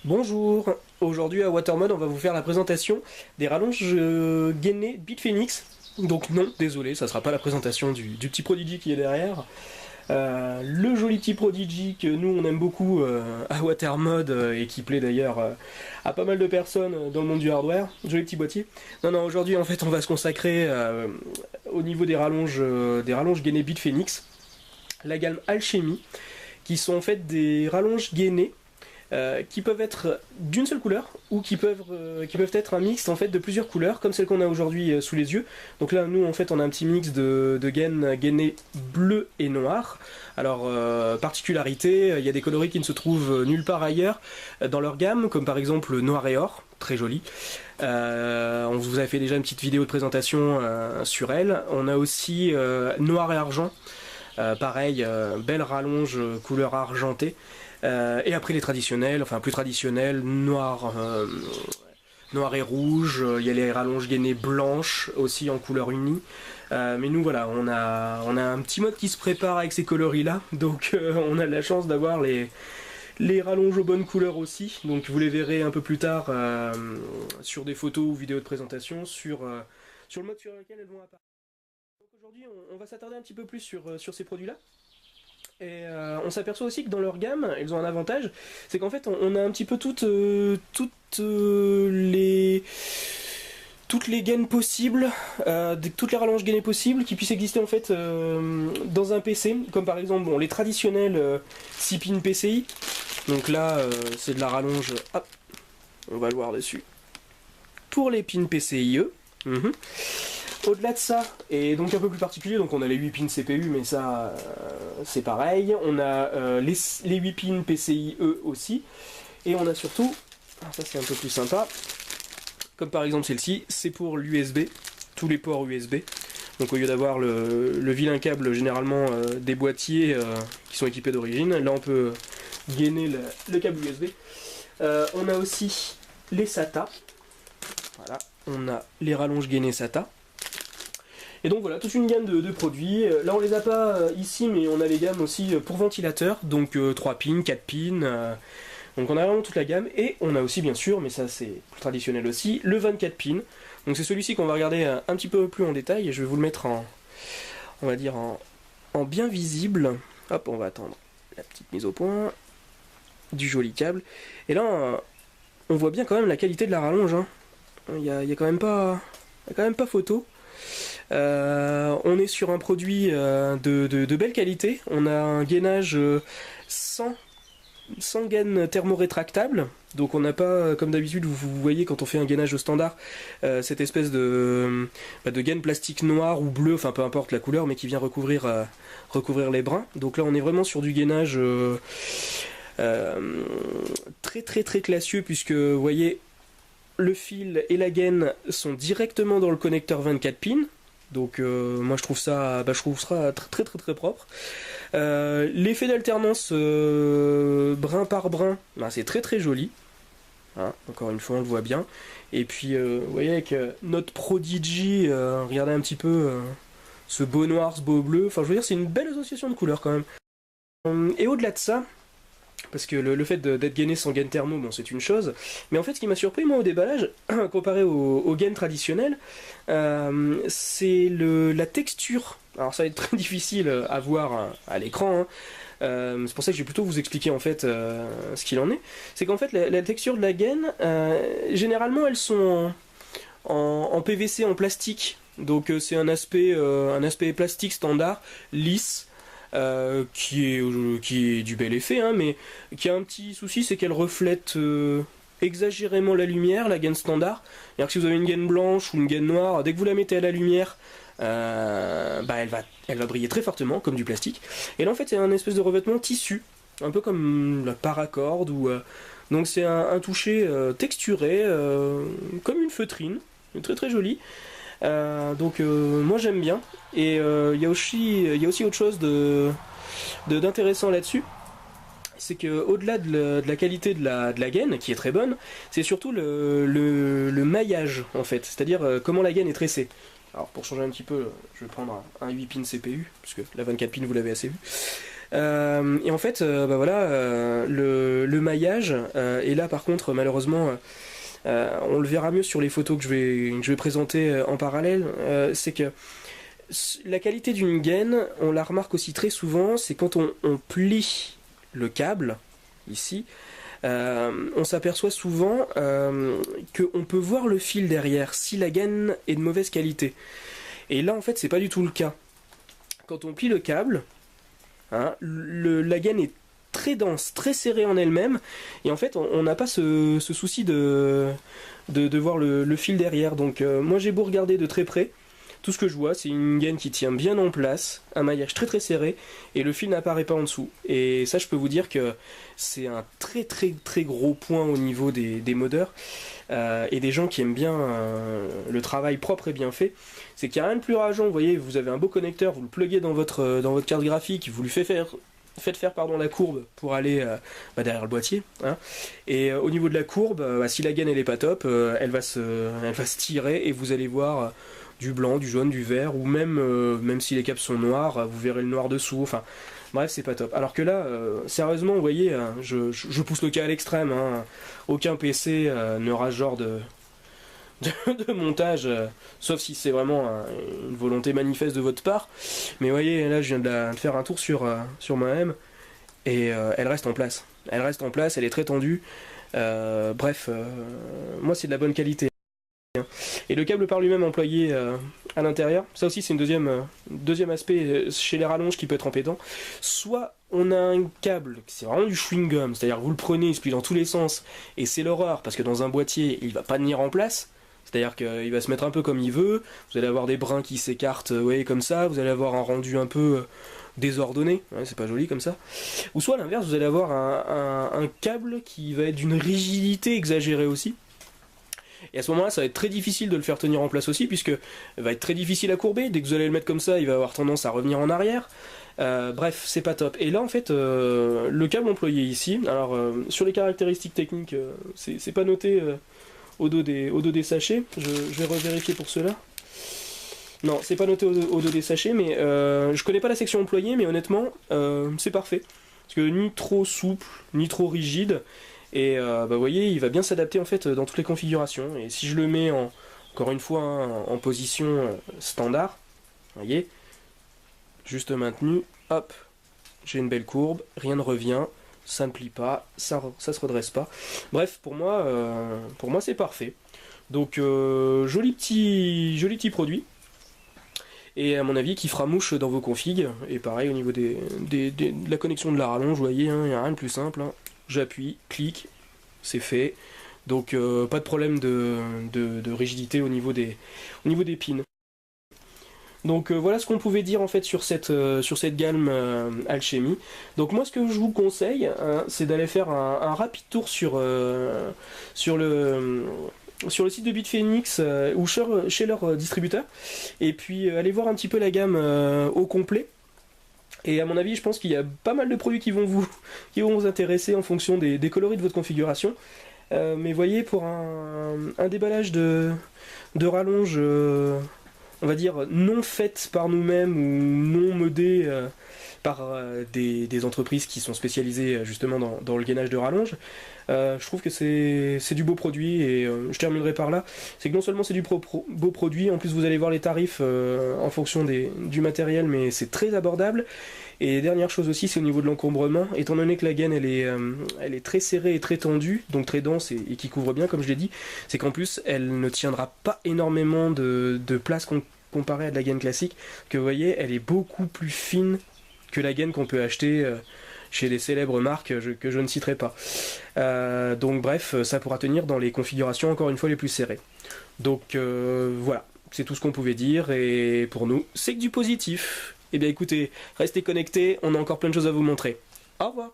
Bonjour, aujourd'hui à Watermode on va vous faire la présentation des rallonges gainées Bitphoenix. Donc non, désolé, ça sera pas la présentation du petit Prodigy qui est derrière. Le joli petit Prodigy que nous on aime beaucoup à Watermode et qui plaît d'ailleurs à pas mal de personnes dans le monde du hardware. Joli petit boîtier. Non, aujourd'hui en fait on va se consacrer au niveau des rallonges gainées Bitphoenix, la gamme Alchemy, qui sont en fait des rallonges gainées qui peuvent être d'une seule couleur ou qui peuvent être un mix en fait de plusieurs couleurs comme celle qu'on a aujourd'hui sous les yeux. Donc là nous en fait on a un petit mix de gaines gainées bleu et noir. Alors particularité, il y a des coloris qui ne se trouvent nulle part ailleurs dans leur gamme, comme par exemple noir et or, très joli. On vous a fait déjà une petite vidéo de présentation sur elle. On a aussi noir et argent. Pareil, belle rallonge couleur argentée. Et après les traditionnels, enfin plus traditionnels, noir et rouge, il y a les rallonges gainées blanches aussi en couleur unie. Mais nous voilà, on a un petit mode qui se prépare avec ces coloris là, donc on a de la chance d'avoir les rallonges aux bonnes couleurs aussi. Donc vous les verrez un peu plus tard sur des photos ou vidéos de présentation sur le mode sur lequel elles vont apparaître. Donc aujourd'hui on va s'attarder un petit peu plus sur ces produits là. Et on s'aperçoit aussi que dans leur gamme, ils ont un avantage, c'est qu'en fait on a un petit peu toutes les gaines possibles, toutes les rallonges gainées possibles qui puissent exister en fait dans un PC, comme par exemple les traditionnels 6 pins PCI. Donc là c'est de la rallonge, hop, on va le voir dessus, pour les pins PCIe. Au-delà de ça, et donc un peu plus particulier, donc on a les 8 pins CPU, mais ça c'est pareil. On a les 8 pins PCIe aussi. Et on a surtout, ça c'est un peu plus sympa, comme par exemple celle-ci, c'est pour l'USB, tous les ports USB. Donc au lieu d'avoir le vilain câble généralement des boîtiers qui sont équipés d'origine, là on peut gainer le câble USB. On a aussi les SATA. Voilà, on a les rallonges gainées SATA. Et donc voilà, toute une gamme de produits. Là on les a pas ici, mais on a les gammes aussi pour ventilateurs, donc 3 pins, 4 pins. Donc on a vraiment toute la gamme. Et on a aussi bien sûr, mais ça c'est plus traditionnel aussi, le 24 pins. Donc c'est celui-ci qu'on va regarder un petit peu plus en détail. Et je vais vous le mettre on va dire en bien visible. Hop, on va attendre la petite mise au point du joli câble. Et là on voit bien quand même la qualité de la rallonge. Hein. Il y a quand même pas photo. On est sur un produit de belle qualité. On a un gainage sans gaine thermorétractable. Donc on n'a pas, comme d'habitude, vous voyez quand on fait un gainage standard, cette espèce de gaine plastique noire ou bleue, enfin peu importe la couleur, mais qui vient recouvrir les brins. Donc là on est vraiment sur du gainage très très très classieux, puisque vous voyez, le fil et la gaine sont directement dans le connecteur 24 pins. Donc moi je trouve ça très très très propre. L'effet d'alternance brin par brin, c'est très très joli. Hein, encore une fois on le voit bien. Et puis vous voyez avec notre Prodigy, regardez un petit peu ce beau noir, ce beau bleu. Enfin je veux dire c'est une belle association de couleurs quand même. Et au-delà de ça, parce que le fait d'être gainé sans gaine thermo, bon, c'est une chose. Mais en fait, ce qui m'a surpris, moi, au déballage, comparé aux gaines traditionnelles, c'est la texture. Alors, ça va être très difficile à voir à l'écran. Hein. C'est pour ça que je vais plutôt vous expliquer, en fait, ce qu'il en est. C'est qu'en fait, la texture de la gaine, généralement, elles sont en PVC, en plastique. Donc, c'est un aspect plastique standard, lisse. Qui est du bel effet, hein, mais qui a un petit souci, c'est qu'elle reflète exagérément la lumière, la gaine standard. C'est-à-dire que si vous avez une gaine blanche ou une gaine noire, dès que vous la mettez à la lumière, elle va briller très fortement, comme du plastique. Et là, en fait, c'est un espèce de revêtement tissu, un peu comme la paracorde, donc c'est un toucher texturé, comme une feutrine, très très joli. Donc moi j'aime bien. Et il y a aussi autre chose d'intéressant là-dessus, c'est que au-delà de la qualité de la gaine qui est très bonne, c'est surtout le maillage en fait, c'est-à-dire comment la gaine est tressée. Alors pour changer un petit peu, je vais prendre un 8 pin CPU, parce que la 24 pin vous l'avez assez vu. Et en fait, bah voilà, le maillage, et là par contre, malheureusement, on le verra mieux sur les photos que je vais présenter en parallèle, c'est que la qualité d'une gaine, on la remarque aussi très souvent, c'est quand on plie le câble, ici, on s'aperçoit souvent qu'on peut voir le fil derrière, si la gaine est de mauvaise qualité. Et là, en fait, c'est pas du tout le cas. Quand on plie le câble, hein, la gaine est très dense, très serrée en elle-même, et en fait, on n'a pas ce souci de voir le fil derrière. Donc, moi, j'ai beau regarder de très près, tout ce que je vois, c'est une gaine qui tient bien en place, un maillage très très serré, et le fil n'apparaît pas en dessous. Et ça, je peux vous dire que c'est un très très très gros point au niveau des modeurs, et des gens qui aiment bien le travail propre et bien fait. C'est qu'il n'y a rien de plus rageant. Vous voyez, vous avez un beau connecteur, vous le pluguez dans votre carte graphique, vous lui faites faire la courbe pour aller derrière le boîtier, hein. Et au niveau de la courbe, si la gaine elle est pas top, elle va se tirer, et vous allez voir du blanc, du jaune, du vert, ou même si les câbles sont noirs, vous verrez le noir dessous. Enfin, bref, c'est pas top. Alors que là, sérieusement, vous voyez, je pousse le cas à l'extrême, hein. Aucun PC n'aura ce genre de montage, sauf si c'est vraiment une volonté manifeste de votre part. Mais vous voyez, là, je viens de faire un tour sur ma M, et elle reste en place. Elle reste en place, elle est très tendue. Bref, moi, c'est de la bonne qualité. Et le câble par lui-même employé à l'intérieur, ça aussi c'est une deuxième aspect chez les rallonges qui peut être embêtant. Soit on a un câble, c'est vraiment du chewing-gum, c'est-à-dire que vous le prenez, il se plie dans tous les sens, et c'est l'horreur, parce que dans un boîtier, il va pas tenir en place, c'est-à-dire qu'il va se mettre un peu comme il veut, vous allez avoir des brins qui s'écartent, comme ça, vous allez avoir un rendu un peu désordonné, ouais, c'est pas joli comme ça. Ou soit à l'inverse, vous allez avoir un câble qui va être d'une rigidité exagérée aussi. Et à ce moment-là, ça va être très difficile de le faire tenir en place aussi, puisque il va être très difficile à courber. Dès que vous allez le mettre comme ça, il va avoir tendance à revenir en arrière. Bref, c'est pas top. Et là, en fait, le câble employé ici, alors sur les caractéristiques techniques, c'est pas noté au dos des sachets. Je vais revérifier pour cela. Non, c'est pas noté au dos des sachets, mais je connais pas la section employée, mais honnêtement, c'est parfait. Parce que ni trop souple, ni trop rigide. Et vous voyez, il va bien s'adapter en fait dans toutes les configurations. Et si je le mets encore une fois en position standard, vous voyez, juste maintenu, hop, j'ai une belle courbe, rien ne revient, ça ne plie pas, ça se redresse pas. Bref, pour moi c'est parfait. Donc joli petit produit. Et à mon avis qui fera mouche dans vos configs. Et pareil au niveau de la connexion de la rallonge, vous voyez, il n'y a rien de plus simple, hein. J'appuie, clique, c'est fait. Donc pas de problème de rigidité au niveau des pins. Donc voilà ce qu'on pouvait dire en fait sur cette gamme Alchemy. Donc moi ce que je vous conseille, hein, c'est d'aller faire un rapide tour sur le site de Bitphoenix ou chez leur distributeur. Et puis aller voir un petit peu la gamme au complet. Et à mon avis, je pense qu'il y a pas mal de produits qui vont vous intéresser en fonction des coloris de votre configuration. Mais voyez, pour un déballage de rallonge, on va dire, non faites par nous-mêmes ou non modées par des entreprises qui sont spécialisées justement dans le gainage de rallonge, je trouve que c'est du beau produit. Et je terminerai par là, c'est que non seulement c'est du beau produit, en plus vous allez voir les tarifs en fonction du matériel, mais c'est très abordable. Et dernière chose aussi, c'est au niveau de l'encombrement, étant donné que la gaine elle est très serrée et très tendue, donc très dense et qui couvre bien comme je l'ai dit, c'est qu'en plus elle ne tiendra pas énormément de place comparée à de la gaine classique, que vous voyez elle est beaucoup plus fine que la gaine qu'on peut acheter chez les célèbres marques que je ne citerai pas. Donc bref, ça pourra tenir dans les configurations encore une fois les plus serrées. Donc voilà, c'est tout ce qu'on pouvait dire, et pour nous, c'est que du positif. Eh bien écoutez, restez connectés, on a encore plein de choses à vous montrer. Au revoir.